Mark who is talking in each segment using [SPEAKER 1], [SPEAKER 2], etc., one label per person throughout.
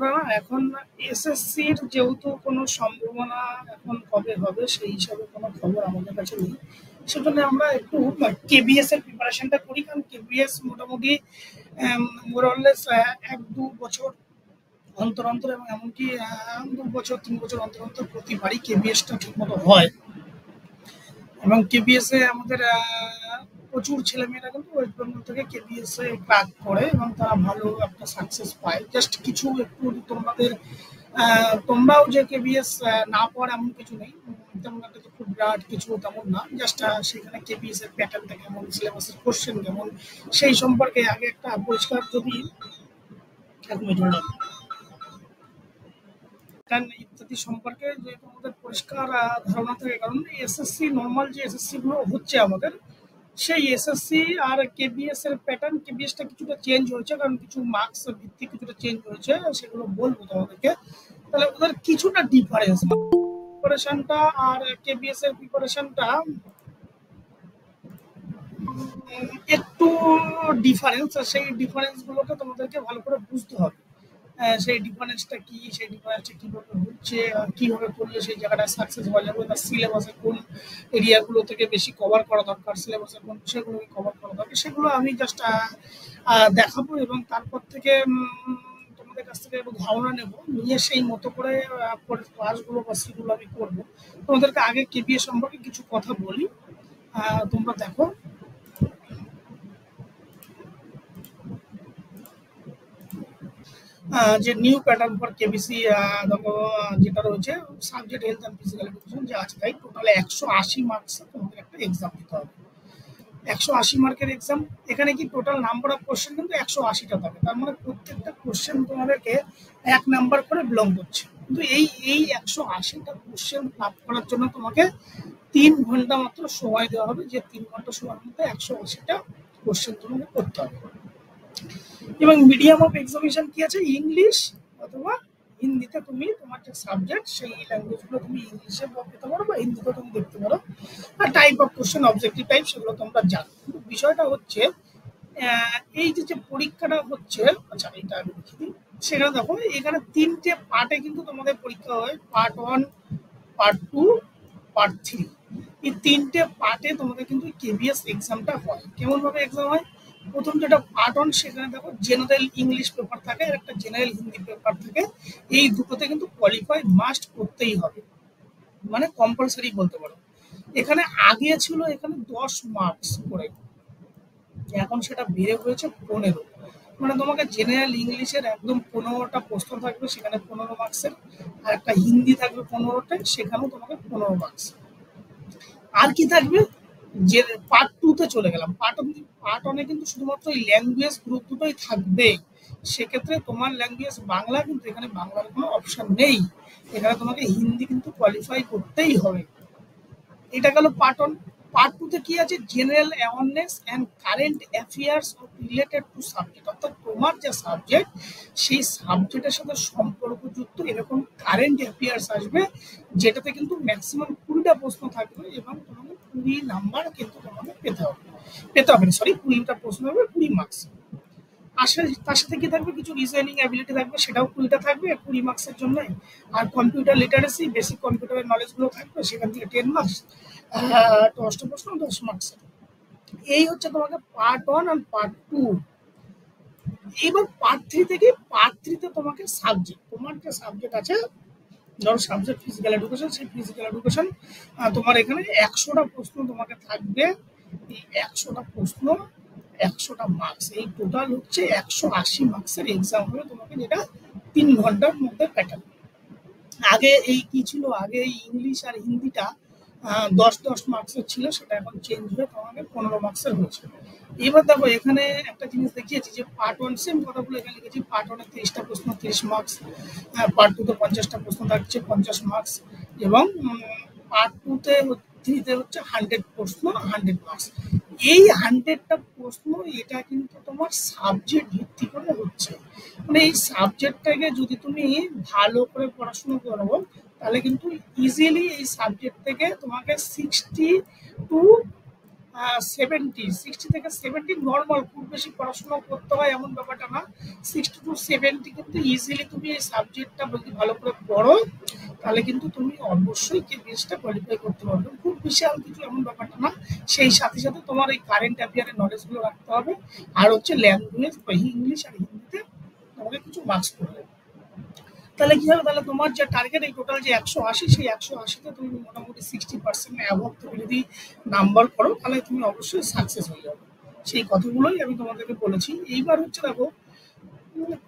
[SPEAKER 1] আমরা এখন এসএসসির যেহেতু কোনো সম্ভাবনা এখন কবে হবে সেই হিসাবে কোনো খবর আমাদের কাছে নেই, সেজন্য আমরা একটু কেবিএস এর প্রিপারেশনটা করি। কারণ কেবিএস মোটামুটি মোরলেস 1-2 বছর অন্তর অন্তর এবং এমনকি 2 বছর 3 বছর অন্তর অন্তর প্রতিবারই কেবিএসটা ঠিক মতো হয়। এবং কেবিএস এ আমাদের প্রচুর ছেলেমেয়েরা কিন্তু ওয়েস্ট বেঙ্গল থেকে কেবিএস এ ক্র্যাক করে এবং তারা ভালো একটা সাকসেস পায়। জাস্ট কিছু একটু তোমাদের তোমরাও যে কেবিএস না পড় এমন কিছু নেই, তেমন একটা যে খুব বিরাট কিছু তেমন না। জাস্ট সেখানে কেবিএস এর প্যাটার্নটা কেমন, সিলেবাসের কোশ্চেন কেমন, সেই সম্পর্কে আগে একটা পরিষ্কার যদি ইত্যাদি সম্পর্কে যে তোমাদের পরিষ্কার ধারণা থাকে। কারণ এসএসসি নর্মাল যে এসএসসি গুলো হচ্ছে আমাদের, সেই এসএসসি আর কেবিএস এর প্যাটার্ন, কেবিএসটা কিছুটা চেঞ্জ হয়েছে কারণ কিছু মার্কস ভিত্তিক কিছুটা চেঞ্জ হয়েছে, সেগুলো বলবো তোমাদেরকে। তাহলে ওদের কিছুটা ডিফারেন্স, প্রিপারেশনটা আর কেবিএস এর প্রিপারেশনটা একটু ডিফারেন্স। সেই ডিফারেন্স গুলোকে তোমাদেরকে ভালো করে বুঝতে হবে। সেই ডিফারেন্সটা কি, সেই ডিফারেন্সটা কিভাবে হচ্ছে, কিভাবে করলে সেই জায়গাটা সাকসেস হওয়া যাবে, তার সিলেবাসের কোন এরিয়াগুলো থেকে বেশি কভার করা দরকার, সিলেবাসের কোন বিষয়গুলোকে কভার করা দরকার, সেগুলো আমি জাস্ট দেখাবো এবং তারপর থেকে তোমাদের কাছ থেকে একটু ধারণা নেবো, নিয়ে সেই মতো করে ক্লাসগুলো বা সেগুলো আমি করবো। তোমাদেরকে আগে কেবিএ সম্পর্কে কিছু কথা বলি, তোমরা দেখো। যে নিউ প্যাটার্ন ফর কেবিসি যেটা রয়েছে subject health and physical education যে আছে, তাই টোটাল 180 মার্কস তোমাদের একটা এক্সাম দিতে হবে। 180 মার্কের এক্সাম। এখানে কি টোটাল নাম্বার অফ কোশ্চেন কিন্তু 180টা থাকে, তার মানে প্রত্যেকটা কোশ্চেন তোমাদেরকে 1 নাম্বার করে বিলং করছে। কিন্তু এই 180টা কোশ্চেন লাভ করার জন্য তোমাকে 3 ঘন্টা মাত্র সময় দেওয়া হবে, যে 3 ঘন্টা সময়ের মধ্যে 180টা কোশ্চেন তোমাকে করতে হবে। এবং মিডিয়াম অফ এক্সামিনেশন কি আছে, ইংলিশ অথবা হিন্দিতে তুমি তোমার যে সাবজেক্ট সেই ল্যাঙ্গুয়েজগুলো তুমি ইংলিশে পেতে পারো বা হিন্দিতে তুমি দেখতে পারো। আর type of question objective type সেগুলো তোমরা জানো। কিন্তু বিষয়টা হচ্ছে এই যে পরীক্ষাটা হচ্ছে, আচ্ছা এটা আমি লিখে দিই। সেখানে দেখো এখানে 3টে পার্টে কিন্তু তোমাদের পরীক্ষা হয়, পার্ট 1, পার্ট 2, পার্ট 3। এই 3টে পার্টে তোমাদের কিন্তু কেবিএস এক্সামটা হয়। কেমন ভাবে এক্সাম হয়, প্রথম যেটা পার্ট 1 সেখানে দেখো জেনারেল ইংলিশ পেপার থাকে আর একটা জেনারেল হিন্দি পেপার থাকে। এই দুটোতে কিন্তু কোয়ালিফাই মাস্ট করতেই হবে, মানে কম্পালসারি বলতে পারো। এখানে আগে ছিল এখানে 10 মার্কস করে, এখন সেটা বেড়ে হয়েছে 15। মানে তোমাকে জেনারেল ইংলিশের একদম 15টা প্রশ্ন থাকবে, সেখানে 15 মার্কসের, আর একটা হিন্দি থাকবে 15টা, সেখানেও তোমাকে 15 মার্কস। আর কি থাকবে, যে পার্ট 2-তে চলে গেলাম। পার্ট 1-এ কিন্তু শুধুমাত্র এই ল্যাঙ্গুয়েজ গ্রুপ দুটোই থাকবে। সেক্ষেত্রে তোমার ল্যাঙ্গুয়েজ বাংলা, কিন্তু এখানে বাংলার কোনো অপশন নেই, এখানে তোমাকে হিন্দি কিন্তু কোয়ালিফাই করতেই হবে। এটা গেল পার্ট 1। পার্ট 2-তে কি আছে, general awareness and current affairs related to subject, অর্থাৎ তোমার যে সাবজেক্ট সেই সাবজেক্টের সাথে সম্পর্কযুক্ত এরকম কারেন্ট অ্যাফেয়ার্স আসবে, যেটাতে কিন্তু ম্যাক্সিমাম 20টা প্রশ্ন থাকবে এবং তোমাকে 20 নাম্বার কিন্তু তোমাকে পেতে হবে না, সরি 20টা প্রশ্ন হবে 20 মার্কস। আসলে তার সাথে কি থাকবে, কিছু রিজনিং অ্যাবিলিটি থাকবে, সেটাও 20টা থাকবে 20 মার্কসের জন্য। আর কম্পিউটার লিটারেসি, বেসিক কম্পিউটারের নলেজগুলো থাকবে, সেখান থেকে 10 মার্কস। 10টা প্রশ্ন 10 মার্কসের। এই হচ্ছে তোমাকে পার্ট 1 আর পার্ট 2। এবার পার্ট 3 থেকে, পার্ট 3-তে তোমাকে সাবজেক্ট, তোমার যে সাবজেক্ট আছে, ধরো সাবজেক্ট ফিজিক্যাল এডুকেশন, সেই ফিজিক্যাল এডুকেশন তোমার এখানে 100টা প্রশ্ন তোমাকে থাকবে। এই 100টা প্রশ্ন 100টা মার্কস, এই টোটাল হচ্ছে 180 মার্কসের এক্সাম হবে তোমাকে, যেটা 3 ঘন্টার মধ্যে প্যাটার্ন। আগে এই কি ছিল, আগে এই ইংলিশ আর হিন্দিটা 10 মার্কসের ছিল, সেটা এখন চেঞ্জ হয়ে তোমাকে 15 মার্কসের হয়েছে। এবার দেখো এখানে একটা জিনিস দেখিয়েছি যে পার্ট 1 সেম কথাগুলো এখানে লিখেছি। পার্ট 1-এ 30টা প্রশ্ন 30 মার্কস, পার্ট 2-তে 50টা প্রশ্ন থাকছে 50 মার্কস, এবং পার্ট 3-তে হচ্ছে 100 প্রশ্ন 100 মার্কস। এই 100টা প্রশ্ন এটা কিন্তু তোমার সাবজেক্ট ভিত্তি করে হচ্ছে। মানে এই সাবজেক্টটাকে যদি তুমি ভালো করে পড়াশোনা করো, তাহলে কিন্তু ইজিলি এই সাবজেক্ট থেকে তোমাকে 60 to 60 থেকে 70 নর্মাল, খুব বেশি পড়াশোনা করতে হয় এমন ব্যাপারটা না। 60 টু 70 কিন্তু ইজিলি তুমি এই সাবজেক্টটা যদি ভালো করে পড়ো তাহলে কিন্তু তুমি অবশ্যই কেবিএসটা কোয়ালিফাই করতে পারবে। খুব বিশাল কিছু এমন ব্যাপারটা না। সেই সাথে সাথে তোমার এই কারেন্ট অ্যাফেয়ারের নলেজগুলো রাখতে হবে, আর হচ্ছে ল্যাঙ্গুয়েজ বা ইংলিশ আর হিন্দিতে তোমাকে কিছু মার্কস করবে। তাহলে কি হবে, তাহলে তোমার যে টার্গেট এই টোটাল যে 180, সেই 180তে তুমি মোটামুটি 60% অ্যাবভ তুমি যদি নাম্বার করো তাহলে তুমি অবশ্যই সাকসেস হয়ে যাবে। সেই কথাগুলোই আমি তোমাদেরকে বলেছি। এইবার হচ্ছে দেখো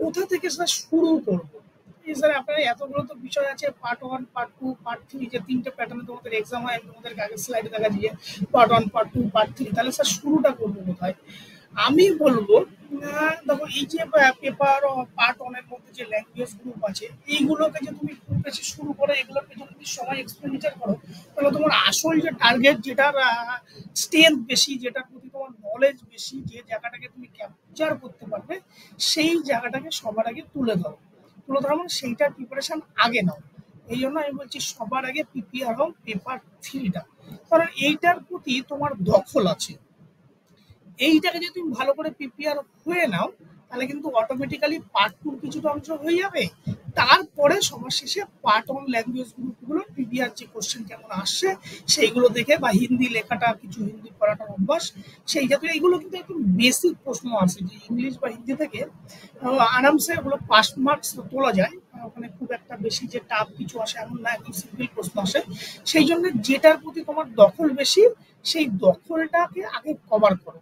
[SPEAKER 1] কোথা থেকে স্যার শুরু করবো। এই স্যার আপনার এতগুলো তো বিষয় আছে, পার্ট 1, পার্ট 2, পার্ট 3, যে 3টে প্যাটার্নে তোমাদের এক্সাম হয়। আমি তোমাদেরকে আগের স্লাইডে দেখা দিয়ে পার্ট 1, পার্ট 2, পার্ট 3, তাহলে স্যার শুরুটা করবো কোথায়? আমি বলবো দেখো এই যে পেপার পার্ট 1 এর মধ্যে যে ল্যাঙ্গুয়েজ গ্রুপ আছে, এইগুলোকে যে তুমি খুব বেশি শুরু করে এগুলোর পেছনে যদি সময় এক্সপেন্ডিচার করো তাহলে তোমার আসল যে টার্গেট, যেটার স্ট্রেংথ বেশি, যেটার প্রতি তোমার নলেজ বেশি, যে জায়গাটাকে তুমি ক্যাপচার করতে পারবে, সেই জায়গাটাকে সবার আগে তুলে ধরো মানে সেইটার প্রিপারেশন আগে নাও। এই জন্য আমি বলছি সবার আগে প্রিপেয়ার হও পেপার 3টা, কারণ এইটার প্রতি তোমার দখল আছে। এইটাকে যদি তুমি ভালো করে প্রিপেয়ার হয়ে নাও তাহলে কিন্তু অটোমেটিক্যালি পার্ট 2 কিছুটা অংশ হয়ে যাবে। তারপরে সবার শেষে পার্ট 1 ল্যাঙ্গুয়েজ গ্রুপগুলো প্রিভিয়াস যে কোশ্চেন কেমন আসছে সেইগুলো দেখে, বা হিন্দি লেখাটা, কিছু হিন্দি পড়াটার অভ্যাস, সেই জাতীয় এইগুলো কিন্তু একদম বেসিক প্রশ্ন আছে, যে ইংলিশ বা হিন্দি থেকে আরামসে ওগুলো পাস মার্কস তোলা যায়। ওখানে খুব একটা বেশি যে টাফ কিছু আসে এমন না, একদম সিম্পল প্রশ্ন আসে। সেই জন্য যেটার প্রতি তোমার দখল বেশি সেই দখলটাকে আগে কভার করো।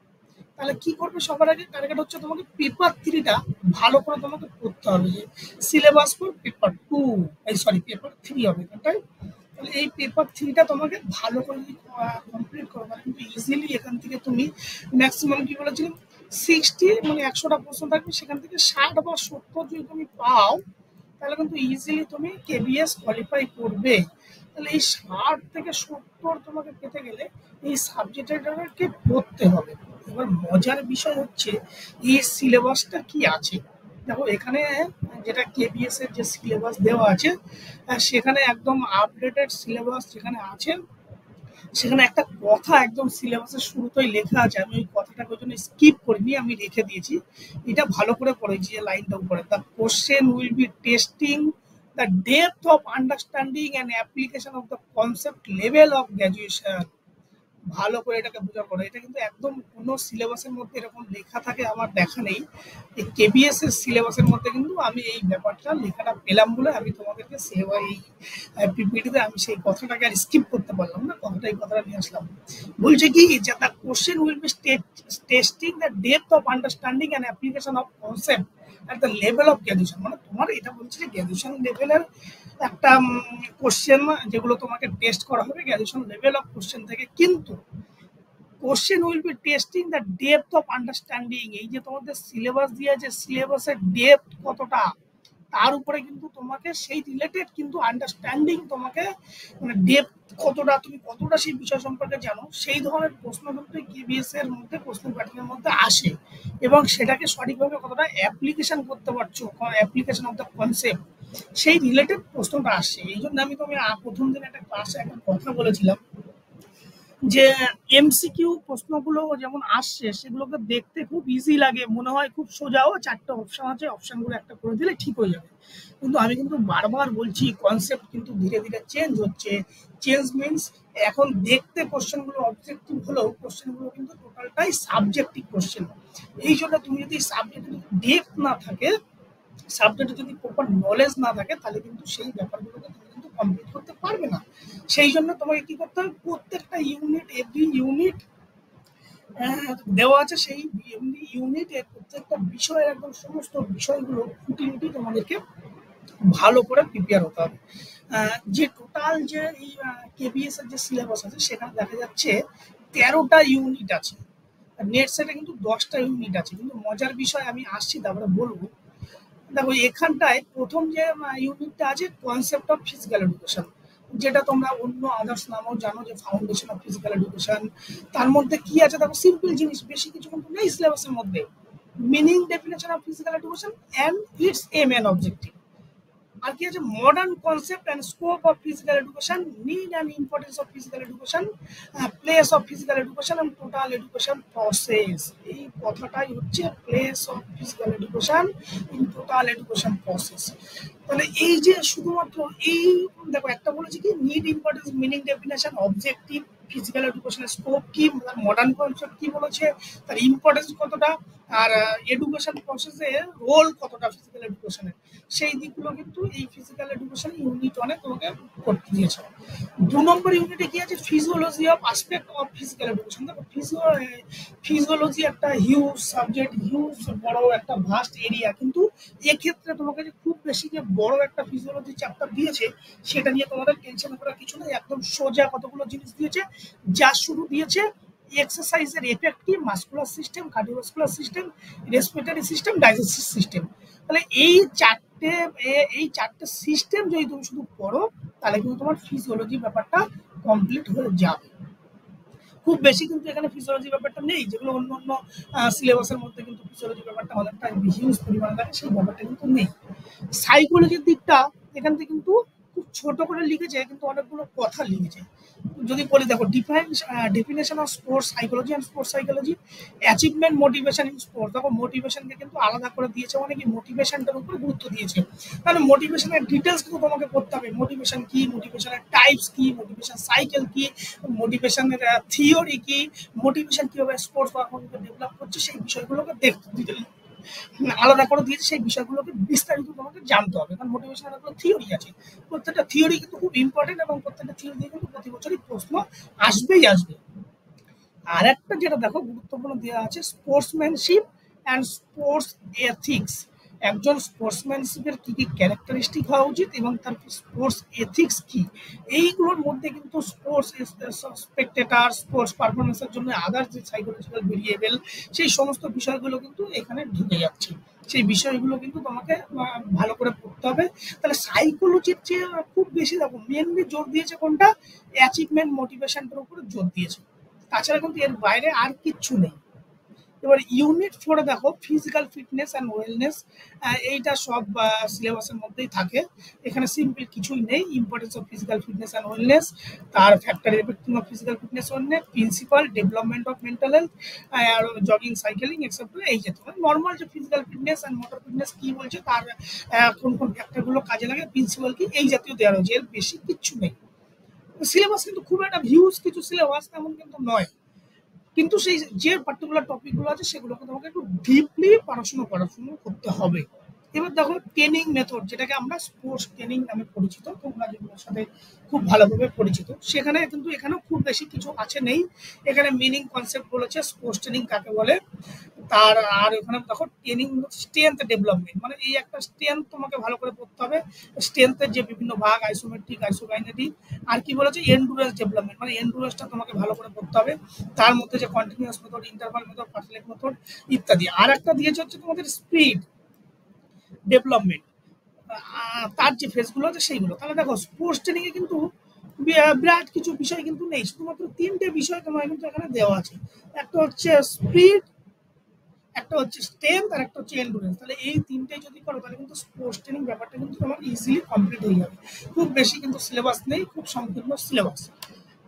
[SPEAKER 1] তাহলে কি করবে, সবার আগে টার্গেট হচ্ছে তোমাকে পেপার 3টা ভালো করে তোমাকে পড়তে হবে। যে সিলেবাস ফর পেপার 2, এই সরি পেপার 3 হবে, তাই? তাহলে এই পেপার 3টা তোমাকে ভালো করে যদি কমপ্লিট করো তাহলে কিন্তু ইজিলি এখান থেকে তুমি ম্যাক্সিমাম কি বলেছিলাম 60, মানে 100টা প্রশ্ন থাকবে, সেখান থেকে 60 বা 70 যদি তুমি পাও তাহলে কিন্তু ইজিলি তুমি কেবিএস কোয়ালিফাই করবে। তাহলে এই 60 থেকে 70 তোমাকে পেতে গেলে এই সাবজেক্টটাকে পড়তে হবে। এবার মজার বিষয় হচ্ছে এই সিলেবাসটা কি আছে। দেখো এখানে যেটা কেবিএস এর যে সিলেবাস দেওয়া আছে, সেখানে একদম আপডেটেড সিলেবাস যেখানে আছে, সেখানে একটা কথা একদম সিলেবাসের শুরুতেই লেখা আছে। আমি ওই কথাটাকে ওই জন্য স্কিপ করিনি, আমি রেখে দিয়েছি। এটা ভালো করে পড়েছি, যে লাইনটা উপরে, the question will be testing the depth of understanding and application of the concept level of graduation. ভালো করে এটাকে বোঝার পরে, এটা কিন্তু একদম কোনো সিলেবাসের মধ্যে এরকম লেখা থাকে আমার দেখা নেই। এই কেবিএস এর সিলেবাসের মধ্যে কিন্তু আমি এই ব্যাপারটা লেখাটা পেলাম বলে আমি তোমাদেরকে সেবা এই পিপিটিতে আমি সেই কথাটাকে আর স্কিপ করতে পারলাম না, কথাটা নিয়ে আসলাম। বলছে কি যে the question will be testing the depth of understanding and application of concept at the level of graduation. মানে তোমার এটা বলছে যে গ্র্যাজুয়েশন লেভেলের একটা কোশ্চেন যেগুলো তোমাকে টেস্ট করা হবে গ্র্যাজুয়েশন লেভেল অফ কোশ্চেন থেকে, কিন্তু question will be testing the depth of understanding. এই যে তোমাদের সিলেবাস দিয়েছে, সিলেবাসের ডেপথ কতটা, তার উপরে কিন্তু তোমাকে সেই রিলেটেড কিন্তু আন্ডারস্ট্যান্ডিং, তোমাকে মানে ডেপথ কতটা, তুমি কতটা সেই বিষয় সম্পর্কে জানো, সেই ধরনের প্রশ্ন কিন্তু কেবিএস এর মধ্যে প্রশ্ন প্যাটার্নের মধ্যে আসে, এবং সেটাকে সঠিকভাবে কতটা অ্যাপ্লিকেশন করতে পারছো, অ্যাপ্লিকেশন অফ দ্য কনসেপ্ট, সেই রিলেটেড প্রশ্নটা আসে। এই জন্য আমি তোমাকে প্রথম দিন একটা ক্লাসে একটা কথা বলেছিলাম যে এমসিকিউ প্রশ্নগুলো যেমন আসছে সেগুলোকে দেখতে খুব ইজি লাগে, মনে হয় খুব সোজাও, 4টে অপশন আছে, অপশনগুলো একটা করে দিলে ঠিক হয়ে যাবে। কিন্তু আমি কিন্তু বারবার বলছি কনসেপ্ট কিন্তু ধীরে ধীরে চেঞ্জ হচ্ছে। চেঞ্জ মিনস এখন দেখতে কোশ্চেনগুলো অবজেক্টিভ হলেও কোশ্চেনগুলো কিন্তু টোটালটাই সাবজেক্টিভ কোশ্চেন। এই জন্য তুমি যদি সাবজেক্টে ডেপথ না থাকে, সাবজেক্টে যদি প্রপার নলেজ না থাকে, তাহলে কিন্তু সেই ব্যাপারগুলোকে তুমি কিন্তু কমপ্লিট করতে পারবে না। সেই জন্য তোমাকে কি করতে হবে, প্রত্যেকটা ইউনিট, এভরি ইউনিট দেওয়া আছে, সেই ইউনিট এর প্রত্যেকটা বিষয়ের একদম সমস্ত বিষয়গুলো খুঁটিনাটি তোমাদেরকে ভালো করে প্রিপেয়ার হতে হবে। যে টোটাল যে এই কেবিএস এর যে সিলেবাস আছে সেখানে দেখা যাচ্ছে 13টা ইউনিট আছে, নেট সেটে কিন্তু 10টা ইউনিট আছে। কিন্তু মজার বিষয় আমি আসছি তারপরে বলবো। দেখো এখানটায় প্রথম যে ইউনিটটা আছে কনসেপ্ট অফ ফিজিক্যাল এডুকেশন, যেটা তোমরা অন্য আদার্স নামও জানো যে ফাউন্ডেশন অফ ফিজিক্যাল এডুকেশন। তার মধ্যে কি আছে দেখো, সিম্পল জিনিস, বেশি কিছু কিন্তু নেই সিলেবাসের মধ্যে। Meaning, definition of physical education and its aim and objective. আর কি আছে, modern concept and scope of physical education, need and importance of physical education, place of physical education and total education process. এই কথাটাই হচ্ছে place of physical education in total education process. তাহলে এই যে শুধুমাত্র এই দেখো, একটা বলেছে কি need, importance, meaning, definition, objective, physical এডুকেশনের স্কোপ কি, মডার্ন কনসেপ্ট কি বলেছে, তার ইম্পর্টেন্স কতটা, আর এডুকেশন প্রসেসে রোল কতটা ফিজিক্যাল এডুকেশনের, সেই দিকগুলো কিন্তু এই ফিজিক্যাল এডুকেশন ইউনিট অনেক তোমাকে করতে দিয়েছে। 2 নম্বর ইউনিটে কি আছে, physiology of aspect of physical education. দেখো ফিজিওলজি একটা হিউজ সাবজেক্ট, হিউজ বড় একটা ভাস্ট এরিয়া, কিন্তু এক্ষেত্রে তোমাকে যে খুব বেশি যে বড় একটা ফিজিওলজি চ্যাপ্টার দিয়েছে সেটা নিয়ে তোমাদের টেনশন করার কিছু নেই। একদম সোজা কতগুলো জিনিস দিয়েছে, যা শুরু দিয়েছে এক্সারসাইজের এফেক্ট কি, muscular system, cardiovascular system, respiratory system, digestive system. তাহলে এই চারটে সিস্টেম যদি তুমি শুধু পড়ো তাহলে কিন্তু তোমার ফিজিওলজি ব্যাপারটা কমপ্লিট হয়ে যাবে। খুব বেশি কিন্তু এখানে ফিজিওলজি ব্যাপারটা নেই, যেগুলো অন্য অন্য সিলেবাসের মধ্যে কিন্তু ফিজিওলজি ব্যাপারটা অনেকটা হিউজ পরিমাণে থাকে, সেই ব্যাপারটা কিন্তু নেই। সাইকোলজির দিকটা এখান থেকে কিন্তু খুব ছোট করে লিখেছে, কিন্তু অনেকগুলো কথা লিখেছে। যদি বলি দেখো, definition of sports psychology and sports psychology, achievement, motivation in sports. দেখো মোটিভেশনকে কিন্তু আলাদা করে দিয়েছে, অনেকে মোটিভেশনটার উপর গুরুত্ব দিয়েছে। তাহলে মোটিভেশনের ডিটেলস কিন্তু তোমাকে পড়তে হবে, মোটিভেশন কি, মোটিভেশনের টাইপস কি, মোটিভেশন সাইকেল কি, মোটিভেশনের থিওরি কি, মোটিভেশন কিভাবে স্পোর্টস পারফরমেন্স ডেভেলপ করছে, সেই বিষয়গুলোকে দেখতে আলাদা করে দিয়েছে। সেই বিষয়গুলোকে বিস্তারিত তোমাকে জানতে হবে, কারণ মোটিভেশনের একটা থিওরি আছে। প্রত্যেকটা থিওরি কিন্তু খুব ইম্পর্টেন্ট, এবং প্রত্যেকটা থিওরি দিয়ে কিন্তু প্রতি বছরই প্রশ্ন আসবেই আসবে। আর একটা যেটা দেখো গুরুত্বপূর্ণ দেওয়া আছে, স্পোর্টসম্যানশিপ অ্যান্ড স্পোর্টস এথিক্স। একজন স্পোর্টসম্যানশিপের কি কি ক্যারেক্টারিস্টিক হওয়া উচিত এবং তার স্পোর্টস এথিক্স কি, এইগুলোর মধ্যে কিন্তু স্পোর্টস স্পেকটেটার, স্পোর্টস পারফরমেন্সের জন্য আদার্স যে সাইকোলজিক্যাল ভেরিয়েবল, সেই সমস্ত বিষয়গুলো কিন্তু এখানে ঢুকে যাচ্ছে। সেই বিষয়গুলো কিন্তু তোমাকে ভালো করে পড়তে হবে। তাহলে সাইকোলজির যে খুব বেশি দেখো মেনলি জোর দিয়েছে কোনটা, অ্যাচিভমেন্ট, মোটিভেশনটার উপরে জোর দিয়েছে। তাছাড়া কিন্তু এর বাইরে আর কিচ্ছু নেই। এবার ইউনিট 4 দেখো, ফিজিক্যাল ফিটনেস অ্যান্ড ওয়েলনেস। এইটা সব সিলেবাসের মধ্যেই থাকে, এখানে সিম্পল কিছুই নেই। Importance of physical fitness and wellness, তার factor affecting of physical fitness wellness, principal, development of mental health, আর জগিং, সাইকেলিং এক্সেট্রা। এই জাতীয় নর্মাল যে physical fitness and motor fitness কি বলছে, তার কোন কোন ফ্যাক্টরগুলো কাজে লাগে, প্রিন্সিপাল কি, এই জাতীয় দেওয়া রয়েছে, এর বেশি কিচ্ছু নেই। সিলেবাস কিন্তু খুব একটা হিউজ কিছু সিলেবাস তেমন কিন্তু নয়, কিন্তু সেই যে পার্টিকুলার টপিকগুলো আছে সেগুলোকে তোমাকে একটু ডিপলি পড়াশুনো করতে হবে। এবার দেখো ট্রেনিং মেথড, যেটাকে আমরা স্পোর্টস ট্রেনিং নামে পরিচিত, তোমরা যেগুলোর সাথে খুব ভালোভাবে পরিচিত, সেখানে কিন্তু এখানেও খুব বেশি কিছু আছে নেই। এখানে মিনিং কনসেপ্ট বলেছে, স্পোর্টস ট্রেনিং কাকে বলে, তার আর এখানে দেখো ট্রেনিং স্ট্রেংথ ডেভেলপমেন্ট, মানে এই একটা স্ট্রেংথ তোমাকে ভালো করে পড়তে হবে। স্ট্রেংথের যে বিভিন্ন ভাগ, আইসোমেট্রিক, আইসোকাইনেটিক, আর কি বলেছে এন্ডুরেন্স ডেভেলপমেন্ট, মানে এন্ডুরেন্সটা তোমাকে ভালো করে পড়তে হবে। তার মধ্যে যে কন্টিনিউয়াস মেথড, ইন্টারভাল মেথড, পার্সেলেট মেথড ইত্যাদি। আর একটা দিয়েছে হচ্ছে তোমাদের স্পিড ডেভেলপমেন্ট, তার যে ফেজগুলো আছে সেইগুলো। তাহলে দেখো স্পোর্টস ট্রেনিং এ কিন্তু বিরাট কিছু বিষয় কিন্তু নেই, শুধুমাত্র 3টে বিষয় তোমার কিন্তু এখানে দেওয়া আছে। একটা হচ্ছে স্পিড, একটা হচ্ছে স্ট্রেংথ, আর একটা হচ্ছে এন্ডুরেন্স। তাহলে এই 3টে যদি করো তাহলে কিন্তু স্পোর্টস ট্রেনিং ব্যাপারটা কিন্তু তোমার ইজিলি কমপ্লিট হয়ে যাবে। খুব বেশি কিন্তু সিলেবাস নেই, খুব সংকীর্ণ সিলেবাস।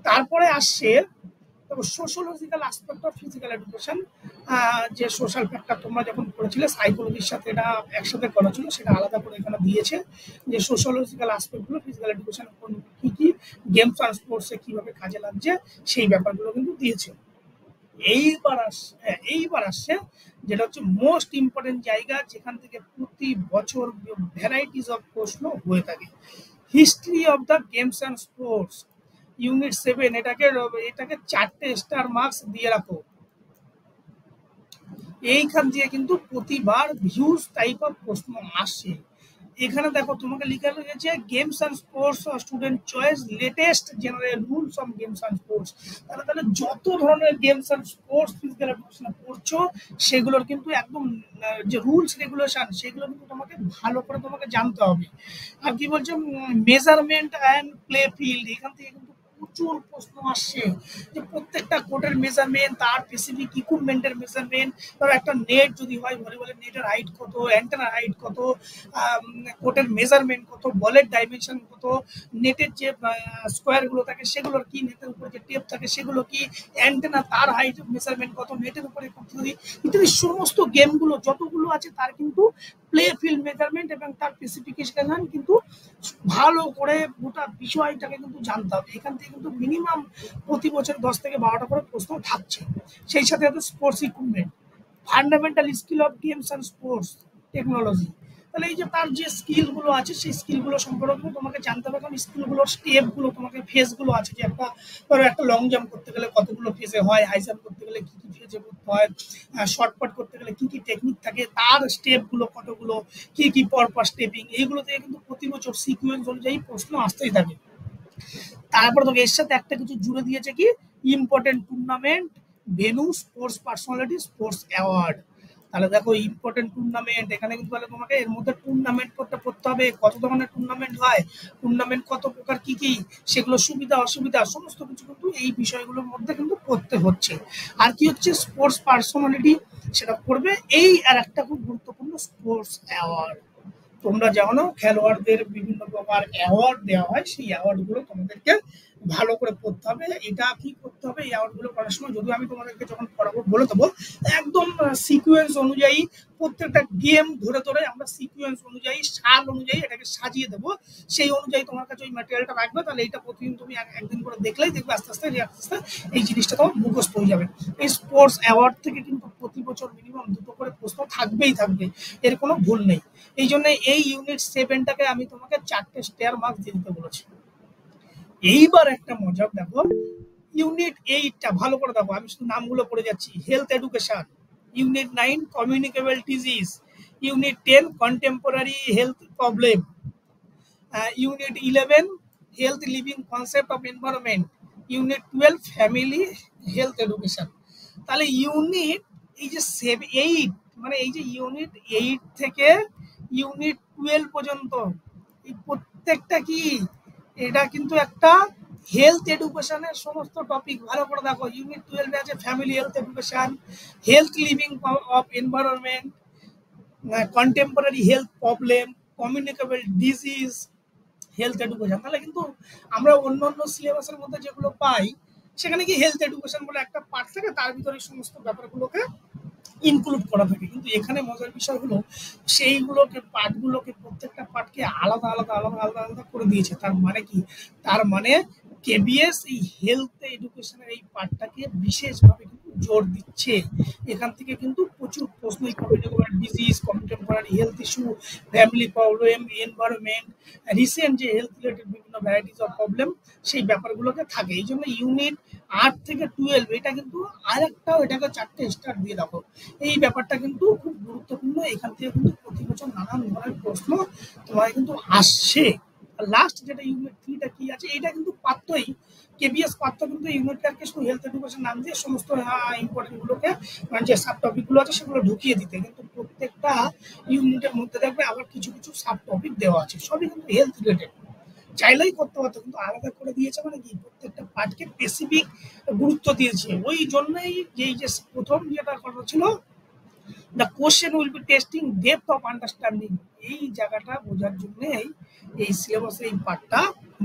[SPEAKER 1] তারপরে আসছে sociological aspect of physical education. যে সোশ্যাল ফ্যাক্টর তোমরা যখন পড়েছিলে সাইকোলজির সাথে এটা একসাথে করা ছিল, সেটা আলাদা করে এখানে দিয়েছে, যে সোশ্যোলজিক্যাল অ্যাসপেক্টগুলো ফিজিক্যাল এডুকেশন কি কি, গেমস আর স্পোর্টসে কিভাবে কাজে লাগছে, সেই ব্যাপারগুলো কিন্তু দিয়েছে। এইবার আসছে যেটা হচ্ছে মোস্ট ইম্পর্টেন্ট জায়গা, যেখান থেকে প্রতি বছর ভ্যারাইটিস অফ প্রশ্ন হয়ে থাকে, history of the games and sports, unit 7। এটাকে 4টে স্টার মার্কস দিয়ে রাখো। এইখান দিয়ে কিন্তু প্রতিবার ভিউজ টাইপ অফ প্রশ্ন আসে। এখানে দেখো তোমাকে লিখা রয়েছে games and sports student choice, latest general rules of games and sports. তাহলে যত ধরনের গেমস অ্যান্ড স্পোর্টস ফিজিক্যাল এডুকেশনে পড়ছো সেগুলোর কিন্তু একদম যে রুলস রেগুলেশন সেগুলো কিন্তু তোমাকে ভালো করে তোমাকে জানতে হবে। আর কি বলছে, মেজারমেন্ট অ্যান্ড প্লে ফিল্ড, এখান থেকে কিন্তু প্রচুর প্রশ্ন আসছে যে প্রত্যেকটা কোডের মেজারমেন্ট, তার স্পেসিফিক ইকুইপমেন্টের মেজারমেন্ট, ধরো একটা নেট যদি হয়, ভলিবলের নেটের হাইট কত, অ্যান্টেনার হাইট কত, কোডের মেজারমেন্ট কত, বলের ডাইমেনশন কত, নেটের যে স্কোয়ার গুলো থাকে সেগুলোর কি, নেটের উপরে যে টেপ থাকে সেগুলো কি, অ্যান্টেনা তার হাইট মেজারমেন্ট কত, নেটের উপরে কত ইত্যাদি সমস্ত গেমগুলো যতগুলো আছে তার কিন্তু প্লে ফিল্ড মেজারমেন্ট এবং তার স্পেসিফিকেশন কিন্তু ভালো করে গোটা বিষয়টাকে কিন্তু জানতে হবে। এখান থেকে কিন্তু মিনিমাম প্রতি বছর 10 থেকে 12টা করে প্রশ্ন থাকছে। সেই সাথে সাথে sports equipment, fundamental skill of games and sports technology. তাহলে এই যে তার যে স্কিলগুলো আছে সেই স্কিলগুলো সম্পর্কে তোমাকে জানতে হবে, কারণ স্কিলগুলোর স্টেপগুলো তোমাকে ফেজগুলো আছে, যে একটা ধরো একটা লং জাম্প করতে গেলে কতগুলো ফেজে হয়, হাই জাম্প করতে গেলে কি কি ফেজে করতে হয়, শর্টপাট করতে গেলে কি কি টেকনিক থাকে, তার স্টেপগুলো কতগুলো, কি কি পরপর স্টেপিং, এইগুলো থেকে কিন্তু প্রতি বছর সিকুয়েন্স অনুযায়ী প্রশ্ন আসতেই থাকে। তারপর তোকে এর সাথে একটা কিছু জুড়ে দিয়েছে কি, important tournament, venue, sports personality, sports award. তাহলে দেখো ইম্পর্টেন্ট টুর্নামেন্ট, এখানে কিন্তু তাহলে তোমাকে এর মধ্যে টুর্নামেন্ট করতে পড়তে হবে, কত ধরনের টুর্নামেন্ট হয়, টুর্নামেন্ট কত প্রকার, কি কি সেগুলো সুবিধা অসুবিধা সমস্ত কিছু কিন্তু এই বিষয়গুলোর মধ্যে কিন্তু পড়তে হচ্ছে। আর কি হচ্ছে স্পোর্টস পার্সোনালিটি, সেটা পড়বে। এই আর একটা খুব গুরুত্বপূর্ণ স্পোর্টস অ্যাওয়ার্ড। তোমরা জানো খেলোয়াড়দের বিভিন্ন প্রকার অ্যাওয়ার্ড দেওয়া হয়, সেই অ্যাওয়ার্ডগুলো তোমাদেরকে ভালো করে পড়তে হবে। এটা কি করতে হবে, এই অ্যাওয়ার্ডগুলো করার সময় যদিও আমি তোমাদেরকে যখন পড়াবো বলে দেবো, একদম সিকুয়েন্স অনুযায়ী প্রত্যেকটা গেম ধরে ধরে আমরা সিকুয়েন্স অনুযায়ী সাল অনুযায়ী এটাকে সাজিয়ে দেবো। সেই অনুযায়ী তোমার কাছে ওই ম্যাটেরিয়ালটা রাখবে, তাহলে এইটা প্রতিদিন তুমি একদিন করে দেখলেই দেখবে আস্তে আস্তে আস্তে আস্তে এই জিনিসটা তোমার মুখস্থ হয়ে যাবে। এই স্পোর্টস অ্যাওয়ার্ড থেকে কিন্তু প্রতি বছর মিনিমাম 2টো করে প্রশ্ন থাকবেই থাকবে, এর কোনো ভুল নেই। এই জন্য এই ইউনিট 7টাকে আমি তোমাকে 4টে স্টার মার্কস দিয়ে দিতে বলেছি। এইবার একটা মজা দেখো, ইউনিট 8টা ভালো করে দেখো, আমি শুধু নামগুলো পড়ে যাচ্ছি। Health education, unit 9 communicable disease, unit 10 contemporary health problem, unit 11 health living concept of environment, unit 12 family health education. তাহলে ইউনিট এই যে 8, মানে এই যে ইউনিট 8 থেকে ইউনিট 12 পর্যন্ত এই প্রত্যেকটা কি, এটা কিন্তু একটা হেলথ এডুকেশনের সমস্ত টপিক। ভালো করে দেখো, ইউনিট 12 আছে family health education, health living of environment, contemporary health problem, communicable disease, health education. তাহলে কিন্তু আমরা অন্য অন্য সিলেবাসের মধ্যে যেগুলো পাই সেখানে কি হেলথ এডুকেশন বলে একটা পার্ট থাকে, তার ভিতরে সমস্ত ব্যাপারগুলোকে ইনক্লুড করা থাকে। কিন্তু এখানে মজার বিষয় হলো সেইগুলোকে পার্টগুলোকে প্রত্যেকটা পার্টকে আলাদা আলাদা আলাদা আলাদা আলাদা করে দিয়েছে। তার মানে কি, তার মানে কেবিএস এই হেলথ এডুকেশনের এই পার্টটাকে বিশেষভাবে কিন্তু জোর দিচ্ছে। এখান থেকে কিন্তু প্রচুর প্রশ্ন, communicable disease, contemporary health issue, family problem, environment, recent যে হেলথ রিলেটেড বিভিন্ন ভ্যারাইটিস অফ প্রবলেম, সেই ব্যাপারগুলোকে থাকে। এই জন্য ইউনিট 8 থেকে 12 এটা কিন্তু আরেকটাও, এটাকে 4টে স্টার দিয়ে রাখো। এই ব্যাপারটা কিন্তু খুব গুরুত্বপূর্ণ। এখান থেকে কিন্তু প্রতি বছর নানান ধরনের প্রশ্ন তোমার কিন্তু আসছে। লাস্ট যেটা ইউনিট 3টা কি আছে, এটা কিন্তু পারতই, কেবিএস পারত, কিন্তু ইউনিটটাকে শুধু হেলথ এডুকেশন নাম দিয়ে সমস্ত ইম্পর্টেন্ট গুলোকে, মানে যে সাব টপিক গুলো আছে সেগুলো ঢুকিয়ে দিতে। কিন্তু প্রত্যেকটা ইউনিটের মধ্যে দেখবে আবার কিছু কিছু সাব টপিক দেওয়া আছে, সবই কিন্তু হেলথ রিলেটেড। চাইলেই করতে পারতো, কিন্তু আলাদা করে দিয়েছে, মানে কি প্রত্যেকটা পার্টকে স্পেসিফিক গুরুত্ব দিয়েছে। ওই জন্যই যেই যে প্রথম যেটা কথা ছিল, the question will be testing depth of understanding, এই জায়গাটা বোঝার জন্যই এই সিলেবাসের এই পার্টটা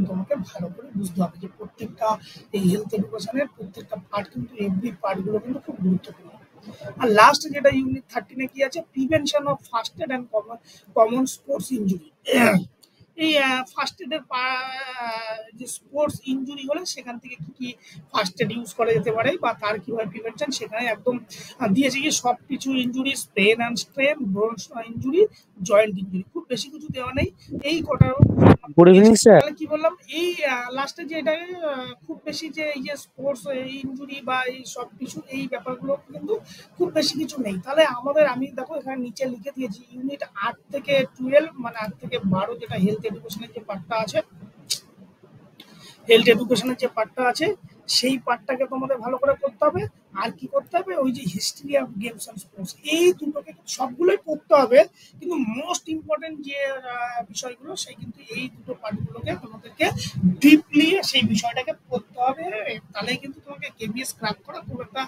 [SPEAKER 1] তোমাকে ভালো করে বুঝতে হবে, যে প্রত্যেকটা এই হেলথ এডুকেশনের প্রত্যেকটা পার্ট কিন্তু এভরি পার্টগুলো কিন্তু খুব গুরুত্বপূর্ণ। আর লাস্ট যেটা ইউনিট 13-এ কি আছে, prevention of first aid and common sports injury. এই ফার্স্ট এডের যে স্পোর্টস ইনজুরি হলে সেখান থেকে কি কি ফার্স্ট এড ইউজ করা যেতে পারে বা তার কিভাবে প্রিভেনশন, সেখানে একদম দিয়েছে কি সব কিছু injury, sprain and strain, bones injury, joint injury, খুব বেশি কিছু দেওয়া নেই। এই কটার
[SPEAKER 2] গুড ইভিনিং স্যার।
[SPEAKER 1] তাহলে কি বললাম, এই লাস্টে যে এটা খুব বেশি যে এই যে স্পোর্টস ইনজুরি বা এই সব কিছু এই ব্যাপারগুলো কিন্তু খুব বেশি কিছু নেই। তাহলে আমাদের, আমি দেখো এখানে নিচে লিখে দিয়েছি ইউনিট 8 থেকে 12, মানে 8 থেকে 12 যেটা হেলথ এডুকেশনের যে পার্টটা আছে, হেলথ এডুকেশনের যে পার্টটা আছে সেই পার্টটাকে তোমাদের ভালো করে করতে হবে। আর কি করতে হবে, ওই যে history of games and sports, এই দুটোকে সবগুলোই পড়তে হবে, কিন্তু মোস্ট ইম্পর্টেন্ট যে বিষয়গুলো সেই কিন্তু এই দুটো পার্টগুলোকে তোমাদেরকে ডিপলি সেই বিষয়টাকে পড়তে করতে হবে, তাহলেই কিন্তু তোমাকে কেবিএস ক্র্যাক করা খুব একটা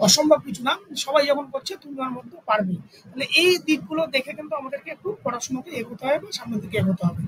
[SPEAKER 1] অসম্ভব কিছু না। সবাই যখন করছে তুমি ওর মধ্যে পারবে। তাহলে এই দিকগুলো দেখে কিন্তু আমাদেরকে একটু পড়াশোনাকে এগোতে হবে বা সামনের দিকে এগোতে হবে।